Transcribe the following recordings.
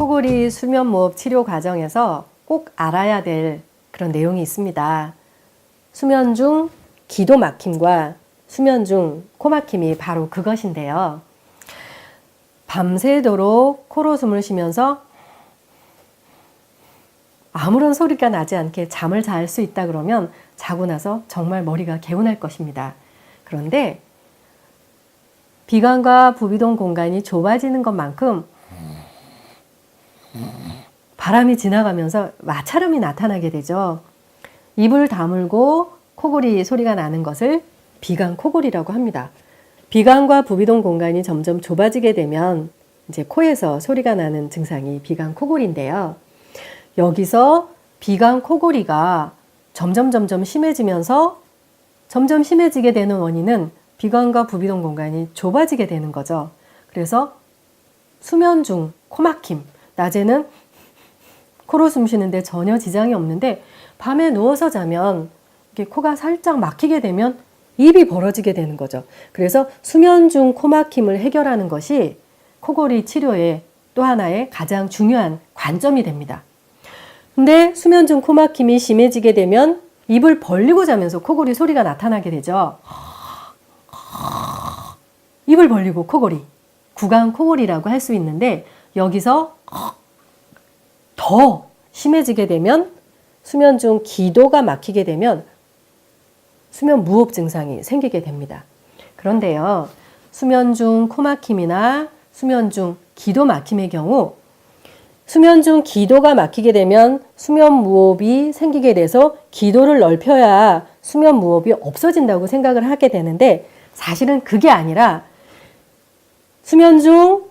코골이 수면무호흡 치료 과정에서 꼭 알아야 될 그런 내용이 있습니다. 수면 중 기도 막힘과 수면 중 코 막힘이 바로 그것인데요. 밤새도록 코로 숨을 쉬면서 아무런 소리가 나지 않게 잠을 잘 수 있다 그러면 자고 나서 정말 머리가 개운할 것입니다. 그런데 비강과 부비동 공간이 좁아지는 것만큼 바람이 지나가면서 마찰음이 나타나게 되죠. 입을 다물고 코골이 소리가 나는 것을 비강 코골이라고 합니다. 비강과 부비동 공간이 점점 좁아지게 되면 이제 코에서 소리가 나는 증상이 비강 코골인데요. 여기서 비강 코골이가 점점 심해지면서 점점 심해지게 되는 원인은 비강과 부비동 공간이 좁아지게 되는 거죠. 그래서 수면 중 코막힘, 낮에는 코로 숨 쉬는데 전혀 지장이 없는데 밤에 누워서 자면 이렇게 코가 살짝 막히게 되면 입이 벌어지게 되는 거죠. 그래서 수면 중 코막힘을 해결하는 것이 코골이 치료의 또 하나의 가장 중요한 관점이 됩니다. 근데 수면 중 코막힘이 심해지게 되면 입을 벌리고 자면서 코골이 소리가 나타나게 되죠. 입을 벌리고 코골이, 구강 코골이라고 할 수 있는데 여기서 더 심해지게 되면 수면 중 기도가 막히게 되면 수면 무호흡 증상이 생기게 됩니다. 그런데요, 수면 중 코막힘이나 수면 중 기도 막힘의 경우 수면 중 기도가 막히게 되면 수면 무호흡이 생기게 돼서 기도를 넓혀야 수면 무호흡이 없어진다고 생각을 하게 되는데 사실은 그게 아니라 수면 중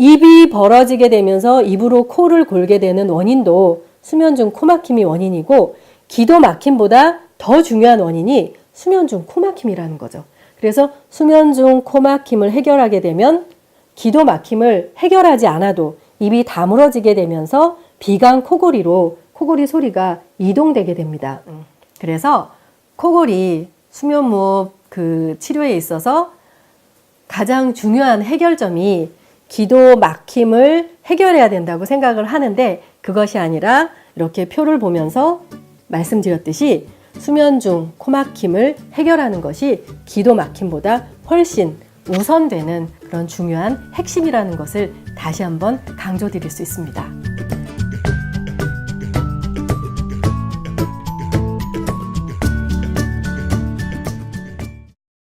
입이 벌어지게 되면서 입으로 코를 골게 되는 원인도 수면 중 코막힘이 원인이고 기도 막힘보다 더 중요한 원인이 수면 중 코막힘이라는 거죠. 그래서 수면 중 코막힘을 해결하게 되면 기도 막힘을 해결하지 않아도 입이 다물어지게 되면서 비강 코골이로 코골이 소리가 이동되게 됩니다. 그래서 코골이 수면무호흡 치료에 있어서 가장 중요한 해결점이 기도 막힘을 해결해야 된다고 생각을 하는데 그것이 아니라 이렇게 표를 보면서 말씀드렸듯이 수면 중 코막힘을 해결하는 것이 기도 막힘보다 훨씬 우선되는 그런 중요한 핵심이라는 것을 다시 한번 강조드릴 수 있습니다.